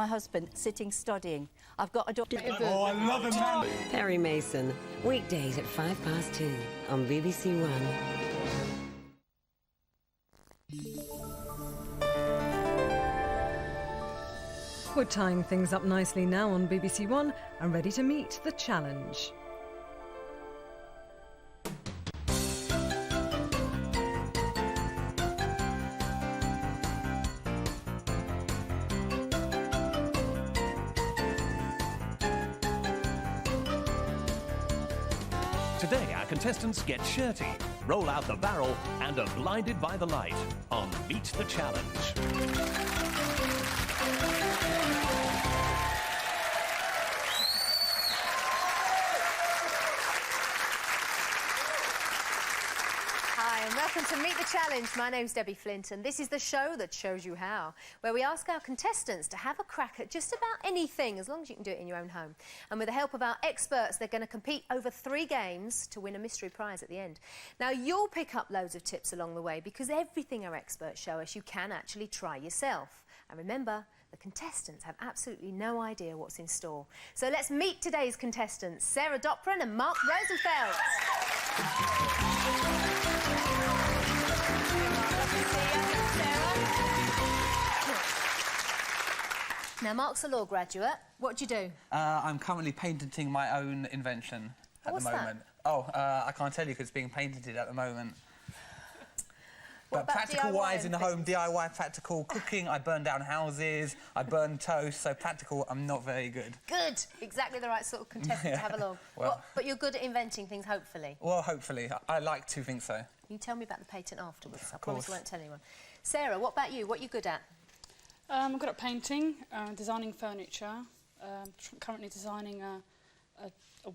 my husband sitting studying. I've got a doctor. Oh, I love him, man. Perry Mason, weekdays at 2:05 on BBC One. We're tying things up nicely now on BBC One and ready to meet the challenge. Today, our contestants get shirty, roll out the barrel, and are blinded by the light on Meet the Challenge. Hi and welcome to Meet the Challenge. My name's Debbie Flint and this is the show that shows you how, where we ask our contestants to have a crack at just about anything, as long as you can do it in your own home. And with the help of our experts, they're going to compete over 3 games to win a mystery prize at the end. Now, you'll pick up loads of tips along the way because everything our experts show us you can actually try yourself. And remember, the contestants have absolutely no idea what's in store. So let's meet today's contestants, Sarah Dopran and Mark Rosenfeld. Now, Mark's a law graduate. What do you do? I'm currently patenting my own invention at the moment. That? Oh, I can't tell you because it's being patented at the moment. But practical-wise in the home, DIY, practical cooking, I burn down houses, I burn toast, so practical, I'm not very good. Good! Exactly the right sort of contestant to have along. Well, but you're good at inventing things, hopefully. Well, hopefully. I like to think so. You tell me about the patent afterwards. I Of promise course. I won't tell anyone. Sarah, what about you? What are you good at? I'm good at painting, designing furniture, currently designing a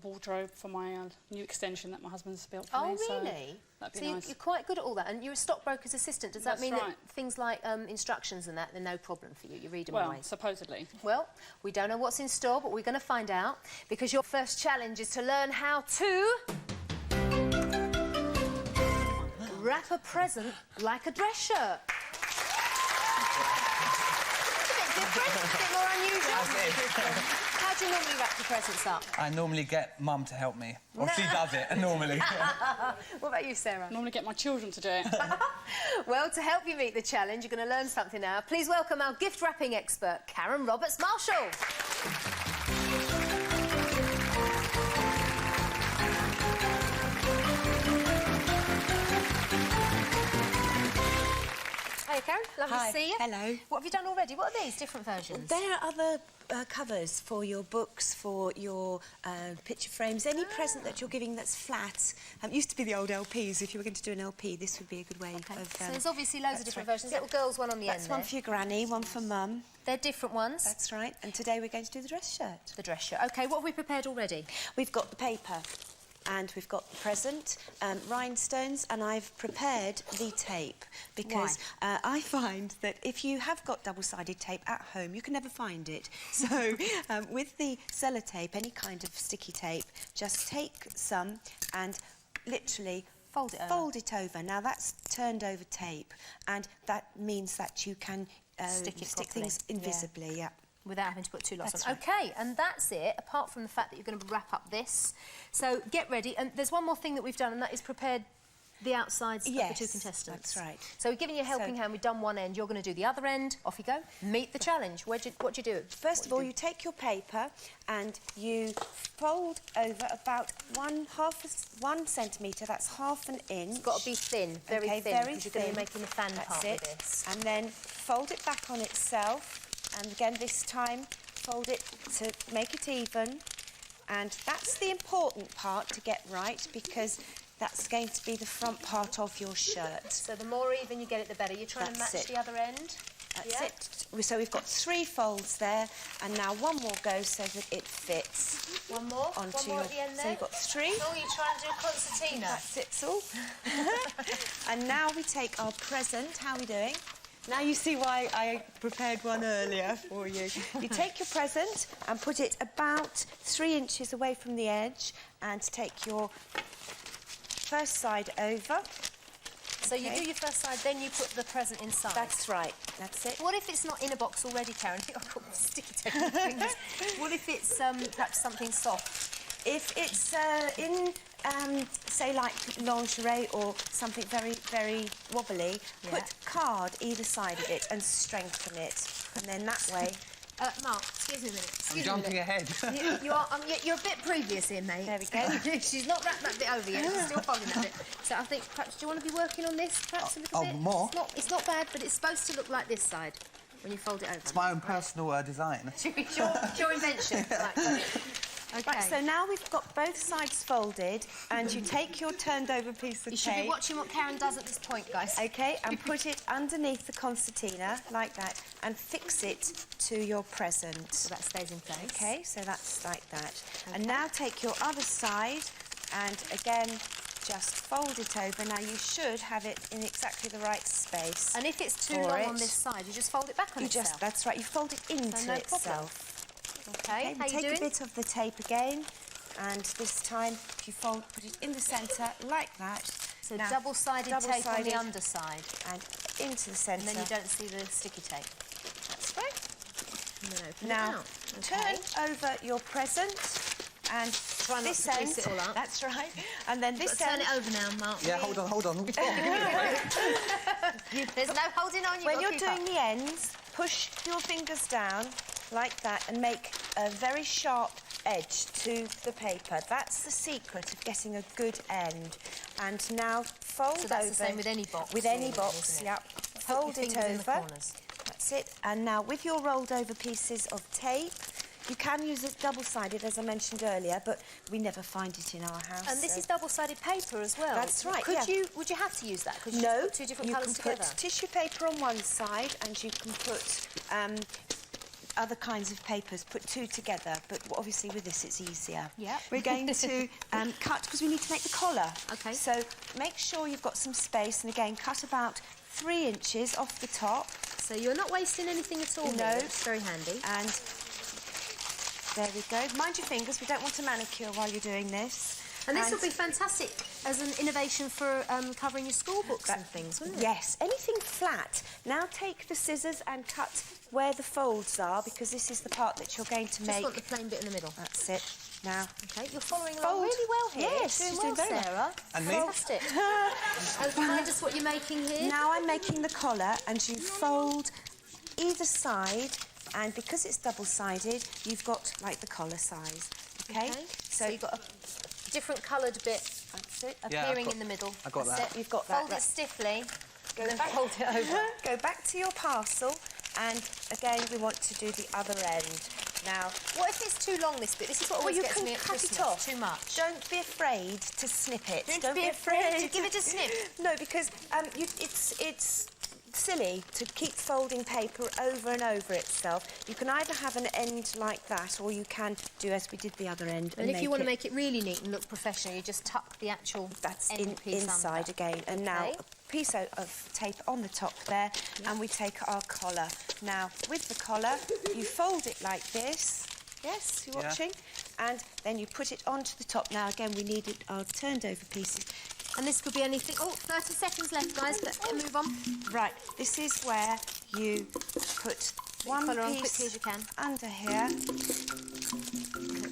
wardrobe for my new extension that my husband's built for me. Oh, really? So that'd be So nice. you're quite good at all that, and you're a stockbroker's assistant. Does that That's mean right. that things like instructions and that, they're no problem for you? You read them Well, away? supposedly. Well, we don't know what's in store, but we're going to find out, because your first challenge is to learn how to wrap a present like a dress shirt. It's a bit different, a bit more unusual. How do you normally wrap your presents up? I normally get Mum to help me. Or she does it, normally. What about you, Sarah? I normally get my children to do it. Well, to help you meet the challenge, you're going to learn something now. Please welcome our gift wrapping expert, Karen Roberts-Marshall. Hey, Karen. Lovely Hi. to see you. Hello. What have you done already? What are these? Different versions? There are other covers for your books, for your picture frames, any present that you're giving that's flat. Used to be the old LPs. If you were going to do an LP, this would be a good way of... So there's obviously loads of different versions. Yep. Little girls one on the That's end one there. for your granny, one for Mum. They're different ones. That's right. And today we're going to do the dress shirt. The dress shirt. OK, what have we prepared already? We've got the paper. And we've got the present, rhinestones, and I've prepared the tape because I find that if you have got double-sided tape at home, you can never find it. So with the sellotape, any kind of sticky tape, just take some and literally fold it over. Now that's turned over tape, and that means that you can stick things invisibly. Yeah. Without having to put 2 lots That's on. right. OK, and that's it, apart from the fact that you're going to wrap up this. So get ready. And there's one more thing that we've done, and that is prepared the outsides of the 2 contestants. That's right. So we're giving you a helping hand. We've done one end. You're going to do the other end. Off you go. Meet the challenge. What do you do? First of all, you take your paper and you fold over about 1 centimetre. That's half an inch. It's got to be thin, very thin, very because you're going to be making a fan part with this. And then fold it back on itself. And again, this time, fold it to make it even. And that's the important part to get right, because that's going to be the front part of your shirt. So the more even you get it, the better. You're trying to match the other end? That's it. So we've got 3 folds there, and now one more goes so that it fits. One more? Onto one more at the end there? So you've got 3. Oh, you're trying to do a concertina. That's it all. And now we take our present. How are we doing? Now you see why I prepared one earlier for you. You take your present and put it about 3 inches away from the edge, and take your first side over. So you do your first side, then you put the present inside. That's right. That's it. What if it's not in a box already, Karen? I think I've got sticky tape on my fingers. What if it's perhaps something soft? If it's in, say, like lingerie or something very, very wobbly, put card either side of it and strengthen it. And then that way... Mark, excuse me a minute. I'm jumping ahead. You're a bit previous here, mate. There we go. She's not wrapped that bit over yet. She's still folding that bit. So I think perhaps, do you want to be working on this perhaps a little bit? More? It's not bad, but it's supposed to look like this side when you fold it over. It's my own personal design. It's your invention. Okay. Right, so now we've got both sides folded, and you take your turned-over piece of tape... You should be watching what Karen does at this point, guys. OK, and put it underneath the concertina, like that, and fix it to your present. So that stays in place. OK, so that's like that. Okay. And now take your other side, and again, just fold it over. Now, you should have it in exactly the right space. And if it's too long on this side, you just fold it back on itself? That's right, you fold it into itself. Okay, how you doing? Take a bit of the tape again, and this time you put it in the centre like that. So double-sided tape on the underside. And into the centre. And then you don't see the sticky tape. That's right. And then open now, it out. Okay. Turn over your present and try not this to end. grease it all up. That's right. And then this turn end. it over now, Mark. Yeah, hold on. There's no holding on. When you're doing the ends, push your fingers down like that and make a very sharp edge to the paper. That's the secret of getting a good end. And now fold over. So that's the same with any box? With any box, yeah. Fold it over. That's it. And now with your rolled over pieces of tape, you can use it double-sided, as I mentioned earlier, but we never find it in our house. And this is double-sided paper as well? That's right, Would you have to use that? Could you no, just put two different colours together? You can put tissue paper on one side, and you can put other kinds of papers, put two together, but obviously with this it's easier. Yeah. We're going to cut, because we need to make the collar. OK. So make sure you've got some space, and again, cut about 3 inches off the top. So you're not wasting anything at all. No. It's very handy. And there we go. Mind your fingers, we don't want to manicure while you're doing this. And this would be fantastic as an innovation for covering your school books and things, wouldn't it? Yes, anything flat. Now take the scissors and cut where the folds are, because this is the part that you're going to make. Just want the plain bit in the middle. That's it. Now, OK, you're following along really well here. Yes, doing she's well, doing very Sarah. well. And me? Fantastic. And remind us what you're making here. Now I'm making the collar, and you fold either side, and because it's double-sided, you've got, like, the collar size, OK? So you've got a different coloured bit appearing in the middle. I got that. You've got that. Fold it stiffly, Go then back, fold it over. Go back to your parcel, and again we want to do the other end. Now, what if it's too long, this bit? This is what always you gets can me at cut Christmas. it off. Too much. Don't be afraid to snip it. Don't be afraid to give it a snip. No, because it's silly to keep folding paper over and over itself. You can either have an end like that, or you can do as we did the other end. And if you want to make it really neat and look professional, you just tuck the actual end piece inside under. again. And now a piece of tape on the top there, and we take our collar. Now, with the collar, you fold it like this. Yes, you're watching? And then you put it onto the top. Now, again, we need our turned over pieces. And this could be anything. Oh, 30 seconds left, guys. Let's move on. Right, this is where you put one colour on piece quickly as you can. under here.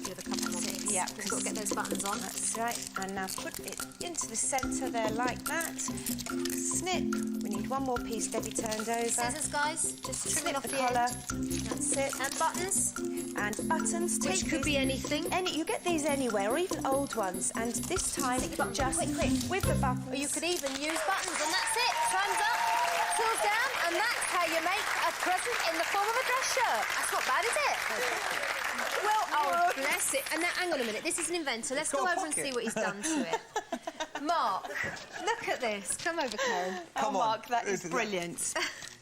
With a couple more bits. Yeah, we've got to get those buttons on. That's right. And now put it into the centre there like that. Snip. We need one more piece, Debbie, turned over. Scissors, guys. Just trim it off the collar. end. That's it. And buttons. And buttons. Which could be anything. You get these anywhere, or even old ones. And this time, just with the buttons. Or you could even use buttons, and that's it. Time's up. Tools down, and that's how you make a present in the form of a dress shirt. That's not bad, is it? Well, oh, bless it. And now, hang on a minute. This is an inventor. Let's go over and see what he's done to it. Mark, look at this. Come over, Karen. Oh, Mark, that is brilliant.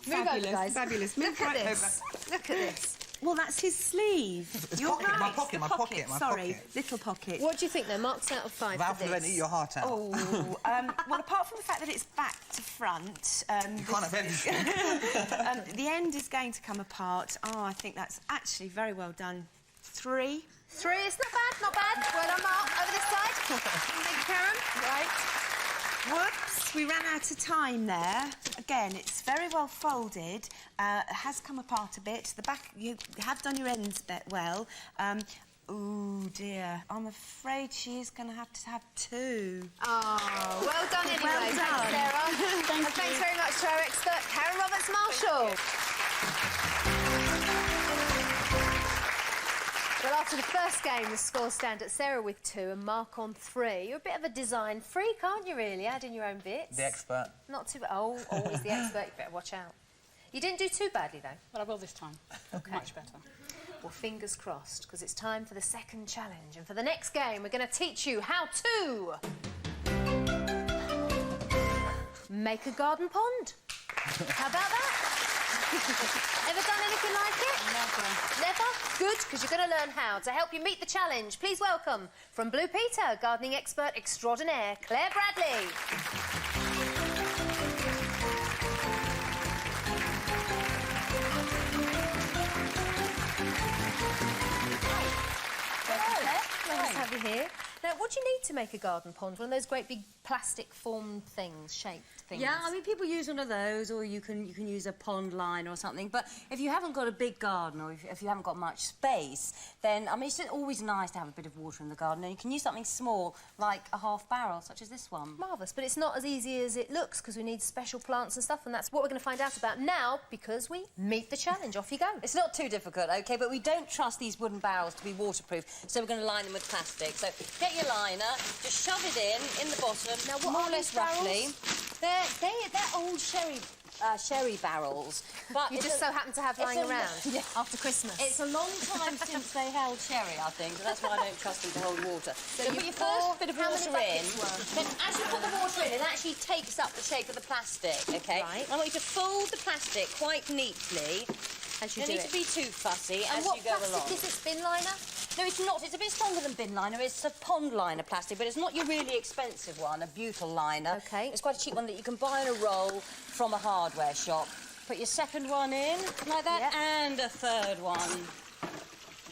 Move over, guys. Fabulous. Look at this. Look at this. Well, that's his sleeve. You're right. My pocket. Sorry, little pocket. What do you think, then? Marks out of 5 Ralph for will this. then eat your heart out. Oh, well, apart from the fact that it's back to front... you can't have anything. the end is going to come apart. Oh, I think that's actually very well done. 3. 3, it's not bad, not bad. Well done, Mark. Over this side. Thank you, Karen. Right. Whoops. Yes, we ran out of time there. Again, it's very well folded. It has come apart a bit. The back, you have done your ends well. Oh dear, I'm afraid she is going to have 2. Oh, well done anyway. Well done. Thanks, Sarah. And thanks very much to our expert, Karen Roberts-Marshall. Well, after the first game, the scores stand at Sarah with 2 and Mark on 3. You're a bit of a design freak, aren't you, really? Adding your own bits. The expert. Not too... Oh, always the expert. You better watch out. You didn't do too badly, though. But I will this time. OK. Much better. Well, fingers crossed, because it's time for the second challenge. And for the next game, we're going to teach you how to... make a garden pond. How about that? Ever done anything like it? Never. Never? Good, because you're going to learn how. To help you meet the challenge, please welcome, from Blue Peter, gardening expert extraordinaire, Claire Bradley. Nice to have you here. Now, what do you need to make a garden pond? One of those great big plastic-formed things, shaped things? Yeah, I mean, people use one of those, or you can use a pond line or something. But if you haven't got a big garden, or if you haven't got much space, then, I mean, it's always nice to have a bit of water in the garden. And you can use something small, like a half barrel, such as this one. Marvellous, but it's not as easy as it looks, because we need special plants and stuff, and that's what we're going to find out about now, because we meet the challenge. Off you go. It's not too difficult, OK, but we don't trust these wooden barrels to be waterproof, so we're going to line them with plastic. So get your liner, just shove it in the bottom, now, what more are or less these barrels? roughly. They're old sherry barrels. But You just so happen to have lying around yeah. after Christmas. It's a long time since they held sherry, I think, so that's why I don't trust them to hold water. So you put your pour first bit of how many water in, buckets worth? then as you put the water in, it actually takes up the shape of the plastic, OK? Right. I want you to fold the plastic quite neatly. As you don't do need it. to be too fussy And as what you go along. plastic is it, bin liner? No, it's not. It's a bit stronger than bin liner. It's a pond liner plastic, but it's not your really expensive one, a butyl liner. OK. It's quite a cheap one that you can buy in a roll from a hardware shop. Put your second one in, like that, Yep. and a third one.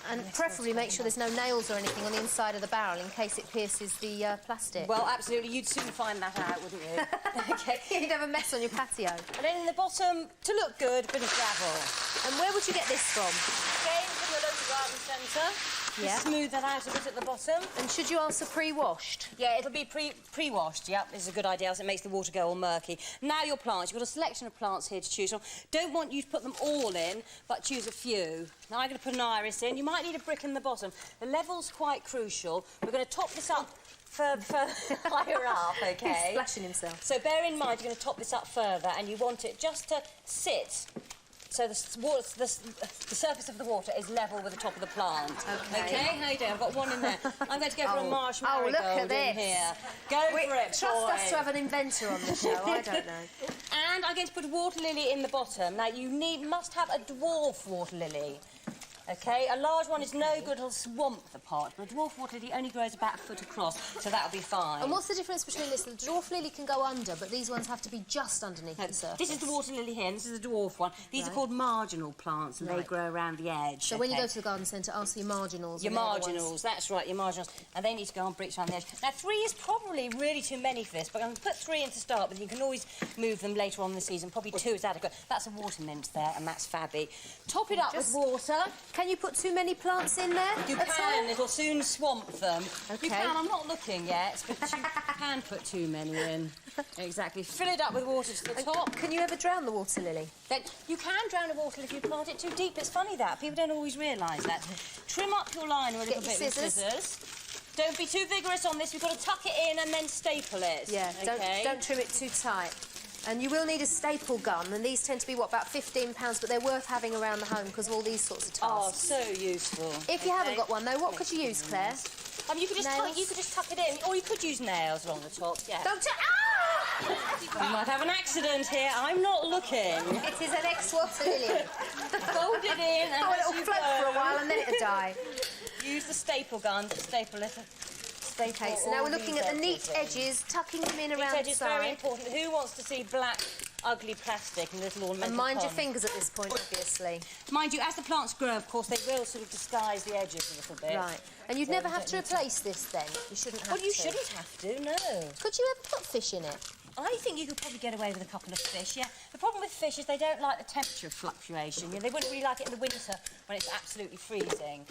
And preferably make sure there's no nails or anything on the inside of the barrel in case it pierces the plastic. Well, absolutely. You'd soon find that out, wouldn't you? OK. You'd have a mess on your patio. And then in the bottom, to look good, a bit of gravel. And where would you get this from? Again, from the local garden centre. Yeah. Just smooth that out a bit at the bottom. And should you answer pre-washed? Yeah, it'll be pre-washed, yep. This is a good idea, as it makes the water go all murky. Now your plants. You've got a selection of plants here to choose from. Don't want you to put them all in, but choose a few. Now I'm going to put an iris in. You might need a brick in the bottom. The level's quite crucial. We're going to top this up further higher up, OK? He's splashing himself. So bear in mind, you're going to top this up further, and you want it just to sit so the surface of the water is level with the top of the plant. OK, how you doing? I've got one in there. I'm going to go for a marsh marigold look at in this. here. Go for it, Trust boy. us to have an inventor on the show. I don't know. And I'm going to put a water lily in the bottom. Now, you must have a dwarf water lily. OK, a large one is no good, it'll swamp the pot. But a dwarf water lily only grows about a foot across, so that'll be fine. And what's the difference between this? The dwarf lily can go under, but these ones have to be just underneath the surface. This is the water lily here, and this is the dwarf one. These are called marginal plants, and they grow around the edge. So when you go to the garden centre, ask for your marginals. Your marginals, that's right, your marginals. And they need to go on bricks around the edge. Now, 3 is probably really too many for this, but I'm going to put 3 in to start with. You can always move them later on in the season. Probably 2 is adequate. That's a water mint there, and that's fabby. Top it up with water. Can you put too many plants in there? You can, it'll soon swamp them. OK. You can, I'm not looking yet, but you can put too many in. Exactly. Fill it up with water to the top. Can you ever drown the water lily? Then you can drown a water if you plant it too deep. It's funny that. People don't always realise that. Trim up your liner a little bit with scissors. Don't be too vigorous on this. We've got to tuck it in and then staple it. Yeah, don't trim it too tight. And you will need a staple gun, and these tend to be, what, about £15, but they're worth having around the home because of all these sorts of tasks. Oh, so useful. If you haven't got one, though, what could you use, Claire? You could just tuck it in, or you could use nails along the top, yeah. Don't You might have an accident here. I'm not looking. It is an ex-water lily. Fold it in and it'll float for a while and then it'll die. Use the staple gun to staple it. OK, so now we're looking at the neat edges, tucking them in around the is side. very important. Who wants to see black, ugly plastic and little ornamental And mind your ponds? fingers at this point, obviously. Mind you, as the plants grow, of course, they will sort of disguise the edges a little bit. Right. And you'd never have to replace this, then? You shouldn't have to. Well, you shouldn't have to, no. Could you ever put fish in it? I think you could probably get away with a couple of fish, yeah. The problem with fish is they don't like the temperature fluctuation. Yeah, they wouldn't really like it in the winter when it's absolutely freezing.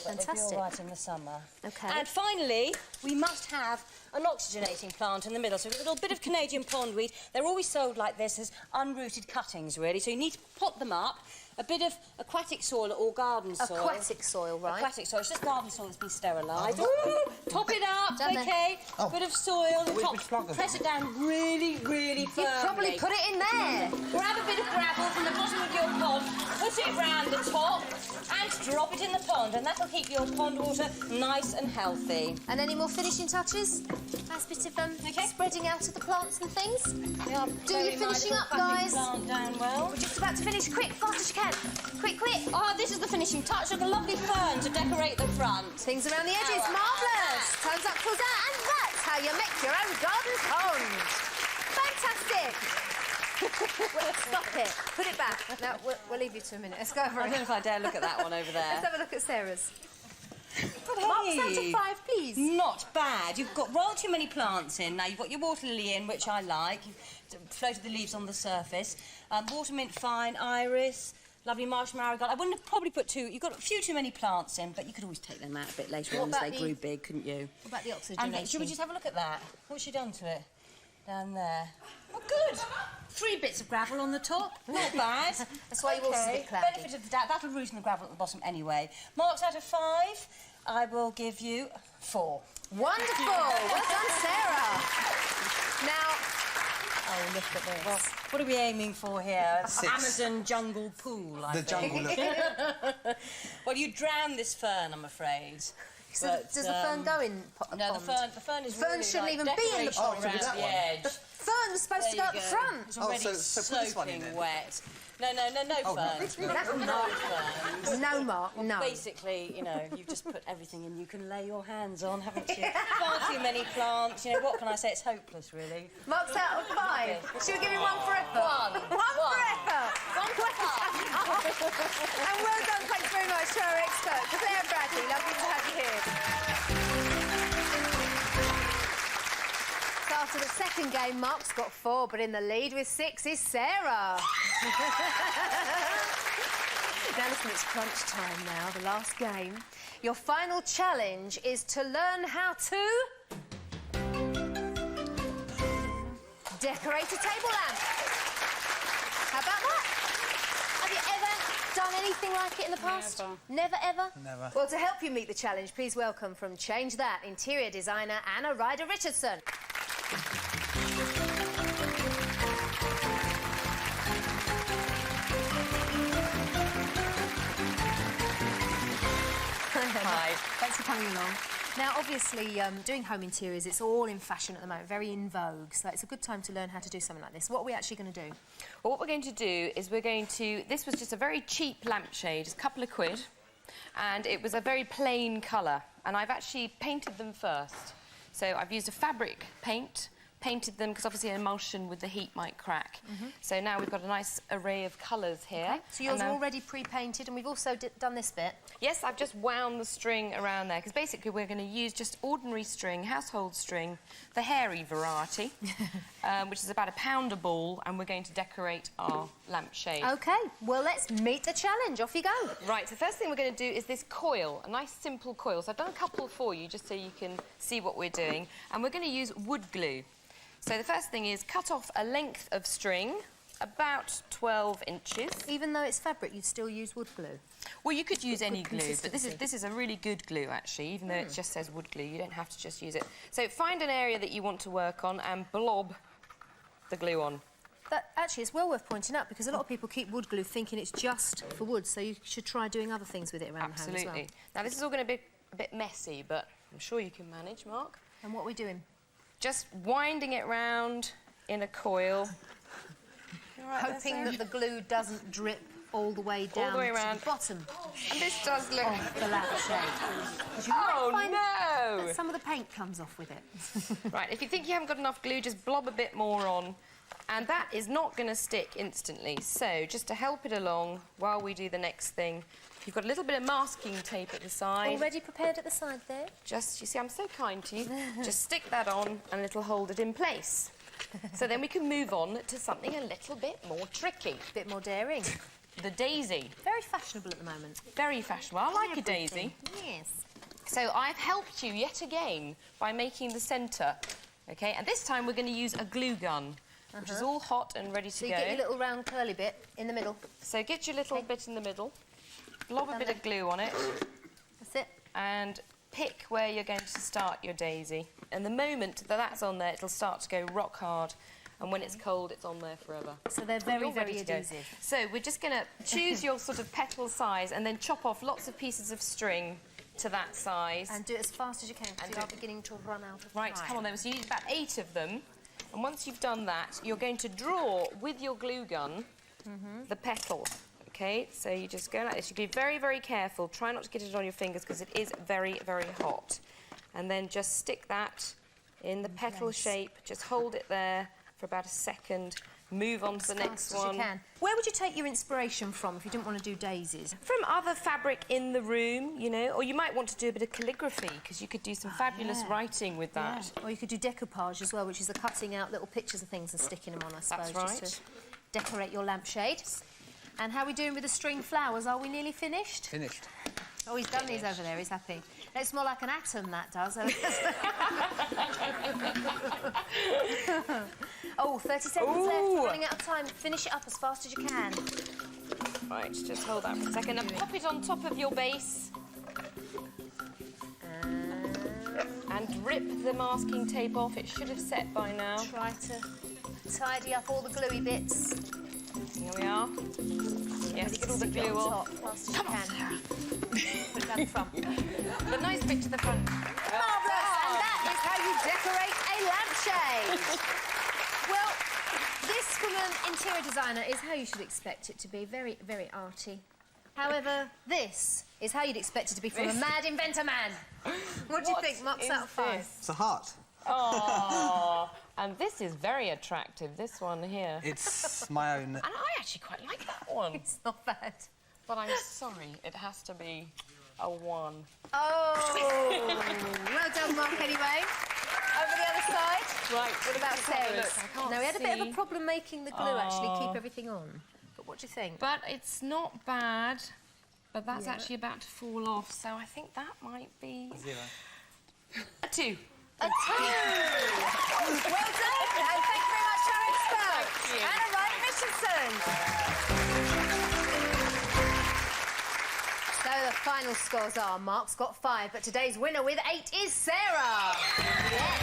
But they'd be all right in the summer. OK. And finally, we must have an oxygenating plant in the middle. So we've got a little bit of Canadian pondweed. They're always sold like this as unrooted cuttings, really. So you need to pot them up. A bit of aquatic soil or garden soil. Aquatic soil, right. Aquatic soil. It's just garden soil that's been sterilised. Top it up, OK? Bit of soil on top. Press it down really, really firmly. You probably put it in there. Grab a bit of gravel from the bottom of your pond, put it round the top, and drop it in the pond, and that'll keep your pond water nice and healthy. And any more finishing touches? Nice bit of spreading out of the plants and things. Yeah, Do your finishing up, guys. Plant down well. We're just about to finish. Quick, fast as you can. Quick, quick. Oh, this is the finishing touch. Look, a lovely fern to decorate the front. Things around the edges, marvellous. Turns up, pulls out, and that's how you make your own garden pond. Fantastic. Stop it. Put it back. No, we'll leave you to a minute. Let's go over I don't know if I dare look at that one over there. Let's have a look at Sarah's. But Marks hey, out of 5, please. Not bad. You've got rather too many plants in. Now, you've got your water lily in, which I like. You've floated the leaves on the surface. Water mint fine, iris, lovely marsh marigold. I wouldn't have probably put two... You've got a few too many plants in, but you could always take them out a bit later on as they grew big, couldn't you? What about the oxygen? And should we just have a look at that? What's she done to it? Down there. Oh, good. 3 bits of gravel on the top. Not bad. That's why you also a bit cloudy. Benefit of the doubt. That'll roost in the gravel at the bottom anyway. Marks out of 5. I will give you 4. Wonderful. Well done, Sarah. Now... Oh, look at this. Well, what are we aiming for here? 6. Amazon jungle pool, I think. jungle look. Well, you drown this fern, I'm afraid. So But, does the fern go in a No, pond? the fern is Fern really shouldn't like even be in the decoration pond. around that the one. edge. The fern's supposed to go There up you the go. front. It's already so put this one in soaking then. wet. No ferns. No. No ferns. No, Mark, no. Basically, you know, you've just put everything in you can lay your hands on, haven't you? Far too many plants. You know, what can I say? It's hopeless, really. Marks out of 5. Should we give him 1 for effort? One. One for effort. And well done, thanks very much to our expert, Claire Bradley. Lovely to have you here. So after the second game, Mark's got 4, but in the lead with 6 is Sarah. Now listen, it's crunch time now, the last game. Your final challenge is to learn how to... decorate a table lamp. How about that? Have you ever done anything like it in the past? Never. Never, ever? Never. Well, to help you meet the challenge, please welcome from Change That, interior designer Anna Ryder-Richardson. Hi. Thanks for coming along. Now, obviously, doing home interiors, it's all in fashion at the moment, very in vogue, so it's a good time to learn how to do something like this. What are we actually going to do? Well, what we're going to do is this was just a very cheap lampshade, a couple of quid, and it was a very plain colour, and I've actually painted them first. So I've used a fabric paint, painted them, because obviously an emulsion with the heat might crack. So now we've got a nice array of colours here. Okay. So yours are already pre-painted, and we've also done this bit. Yes, I've just wound the string around there, because basically we're going to use just ordinary string, household string, the hairy variety, which is about £1 a ball, and we're going to decorate our lampshade. OK, well, let's meet the challenge. Off you go. Right, so the first thing we're going to do is this coil, a nice simple coil. So I've done a couple for you, just so you can see what we're doing. And we're going to use wood glue. So the first thing is cut off a length of string, about 12 inches. Even though it's fabric, you'd still use wood glue? Well, you could use any glue, but consistency. this is a really good glue, actually, even though it just says wood glue. You don't have to just use it. So find an area that you want to work on and blob the glue on. That, actually, it's well worth pointing out, because a lot of people keep wood glue thinking it's just for wood, so you should try doing other things with it around the home as well. Absolutely. Now, this is all going to be a bit messy, but I'm sure you can manage, Mark. And what are we doing? Just winding it round in a coil. Hoping that the glue doesn't drip all the way down the way to around. the bottom And this does look... of the lampshade. Oh, That no! some of the paint comes off with it. Right, if you think you haven't got enough glue, just blob a bit more on. And that is not going to stick instantly. So, just to help it along while we do the next thing, you've got a little bit of masking tape at the side. Already prepared at the side there? Just, you see, I'm so kind to you. Just stick that on and it'll hold it in place. So then we can move on to something a little bit more tricky. A bit more daring. The daisy. Very fashionable at the moment. Very fashionable. I like a daisy. Yes. So I've helped you yet again by making the centre, OK? And this time we're going to use a glue gun, which is all hot and ready to So go. you get your little round curly bit in the middle. So get your little bit in the middle, blob a bit of glue on it. That's it. And pick where you're going to start your daisy. And the moment that that's on there, it'll start to go rock hard. And when it's cold, it's on there forever. So they're very, very adhesive. So we're just going to choose your sort of petal size and then chop off lots of pieces of string to that size. And do it as fast as you can, because you are beginning to run out of time. Right, come on then. So you need about 8 of them. And once you've done that, you're going to draw with your glue gun the petal. OK, so you just go like this. You be very, very careful. Try not to get it on your fingers because it is very, very hot. And then just stick that in the petal shape. Just hold it there for about a second. Move on to the next one. Where would you take your inspiration from if you didn't want to do daisies? From other fabric in the room, you know, or you might want to do a bit of calligraphy because you could do some fabulous writing with that. Or you could do decoupage as well, which is the cutting out little pictures of things and sticking them on, I suppose. That's right. Just to decorate your lampshade. And how are we doing with the string flowers? Are we nearly finished? Finished. Oh, he's done these over there. He's happy. It's more like an atom, that does. Oh, 30 seconds left. We're running out of time. Finish it up as fast as you can. Right, just hold that for a second and pop it on top of your base. And rip the masking tape off. It should have set by now. Try to tidy up all the gluey bits. Here we are. Yes, get all the glue off. Fast as you can. Put it down the front. The nice bit to the front. Marvellous! And that is how you decorate a lampshade. Well, this from an interior designer is how you should expect it to be. Very, very arty. However, this is how you'd expect it to be from a mad inventor man. What do you think? Marks out of 5. It's a heart. Oh, and this is very attractive, this one here. It's my own. And I actually quite like that one. It's not bad. But I'm sorry, it has to be a 1. Oh! Well done, Mark, anyway. Over the other side. Right. What about Sarah's? Look, No, we had a bit of a problem making the glue, actually, keep everything on. But what do you think? But it's not bad. But that's actually about to fall off, so I think that might be... 0. A 2. A 2! Well done! And thank you very much to our expert, Anna Wright Richardson. So the final scores are, Mark's got 5, but today's winner with 8 is Sarah. Yes.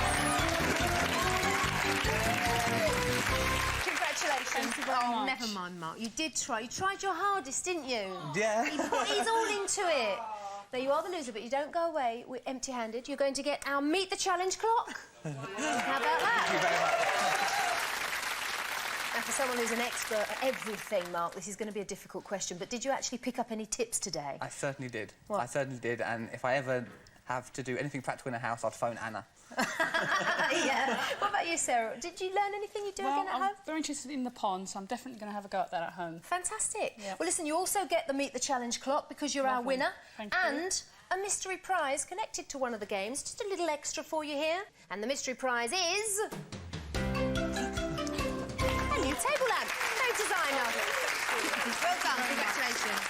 Congratulations. Oh, never mind, Mark. You did try. You tried your hardest, didn't you? Yeah. He's all into it. Now, you are the loser, but you don't go away empty-handed. You're going to get our Meet the Challenge clock. How about that? Thank you very much. Now, for someone who's an expert at everything, Mark, this is going to be a difficult question, but did you actually pick up any tips today? I certainly did. What? I certainly did, and if I ever have to do anything practical in a house, I'd phone Anna. Yeah. What about you, Sarah? Did you learn anything you do again at home? I'm very interested in the pond, so I'm definitely going to have a go at that at home. Fantastic. Yeah. Well, listen, you also get the Meet the Challenge clock because you're our Lovely. winner. Thank you. And a mystery prize connected to one of the games. Just a little extra for you here. And the mystery prize is... a new table lamp. No designer. Well done. Congratulations.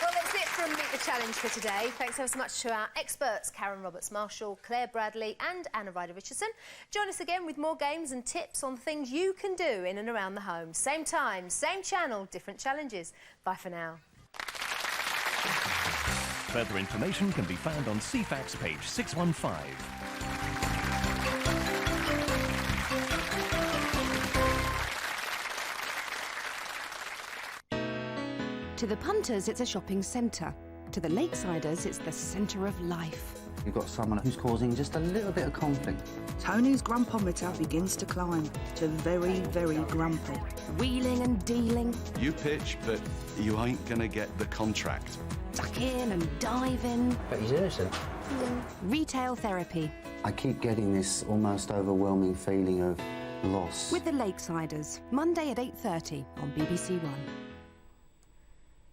Well, that's it from Meet the Challenge for today. Thanks ever so much to our experts, Karen Roberts-Marshall, Claire Bradley and Anna Ryder-Richardson. Join us again with more games and tips on things you can do in and around the home. Same time, same channel, different challenges. Bye for now. Further information can be found on CFAX page 615. To the punters, it's a shopping centre. To the Lakesiders, it's the centre of life. You've got someone who's causing just a little bit of conflict. Tony's grumpometer begins to climb to very, very grumpy. Wheeling and dealing. You pitch, but you ain't gonna get the contract. Duck in and dive in. But he's innocent. Retail therapy. I keep getting this almost overwhelming feeling of loss. With the Lakesiders, Monday at 8:30 on BBC One.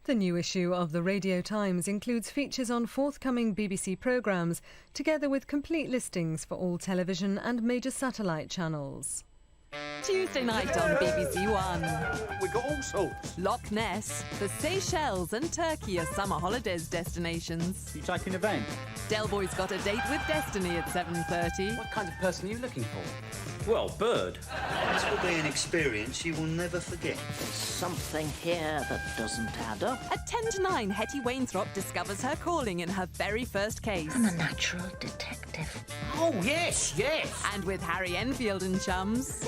The new issue of the Radio Times includes features on forthcoming BBC programmes, together with complete listings for all television and major satellite channels. Tuesday night on BBC One. We got all sorts. Loch Ness, the Seychelles and Turkey are summer holidays destinations. You taking a van? Del Boy's got a date with Destiny at 7:30. What kind of person are you looking for? Well, Bird. This will be an experience you will never forget. Something here that doesn't add up. At 10 to 9, Hetty Wainthropp discovers her calling in her very first case. I'm a natural detective. Oh, yes, yes. And with Harry Enfield and chums.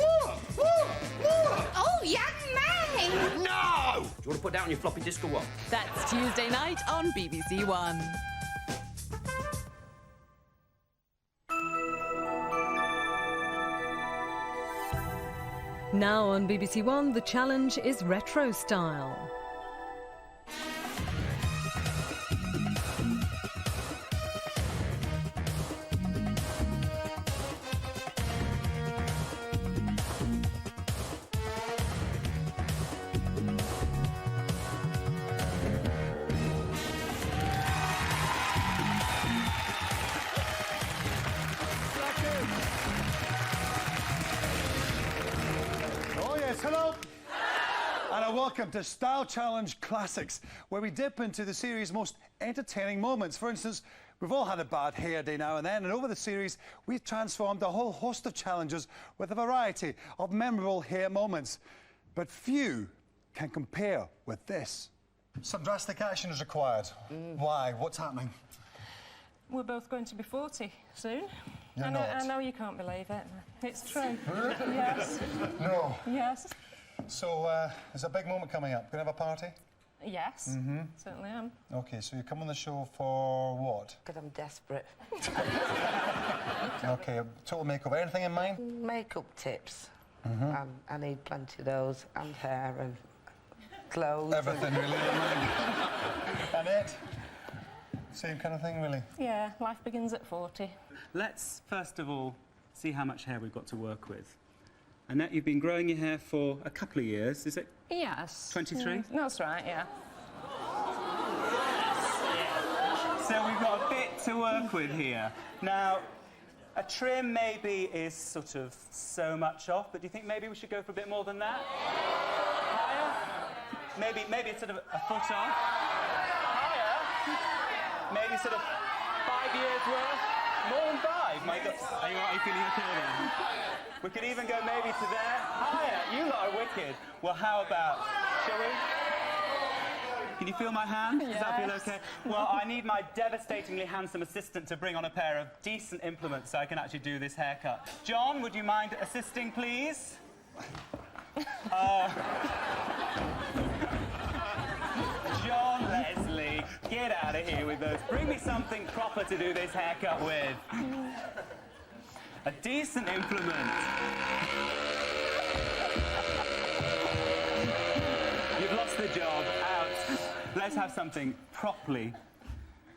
Oh, young man! No! Do you want to put that on your floppy disk or what? That's Tuesday night on BBC One. Now on BBC One, the challenge is retro style. Hello. And a welcome to Style Challenge Classics, where we dip into the series' most entertaining moments. For instance, we've all had a bad hair day now and then, and over the series, we've transformed a whole host of challenges with a variety of memorable hair moments. But few can compare with this. Some drastic action is required. Why? What's happening? We're both going to be 40 soon. You're I not. know you can't believe it. It's true. Yes. No. Yes. So, there's a big moment coming up. Gonna have a party? Yes. Certainly am. OK, so you come on the show for what? Because I'm desperate. OK, a total makeover. Anything in mind? Makeup tips. I need plenty of those, and hair and clothes. Everything, really. Annette? Same kind of thing, really? Yeah, life begins at 40. Let's, first of all, see how much hair we've got to work with. Annette, you've been growing your hair for a couple of years, is it? Yes. 23? Yes. That's right, yeah. So we've got a bit to work with here. Now, a trim maybe is sort of so much off, but do you think maybe we should go for a bit more than that? Higher? Maybe it's sort of a foot off. Higher? Maybe sort of 5 years worth? More than 5? My God. Are you feeling okay then? We could even go maybe to there. Higher. You lot are wicked. Well, how about, shall we? Can you feel my hand? Does that feel okay? Well, I need my devastatingly handsome assistant to bring on a pair of decent implements so I can actually do this haircut. John, would you mind assisting, please? John Leslie, get out of here with those. Bring me something proper to do this haircut with. A decent implement. You've lost the job. Out. Let's have something properly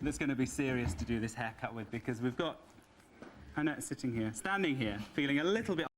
that's going to be serious to do this haircut with, because we've got Annette sitting here, standing here, feeling a little bit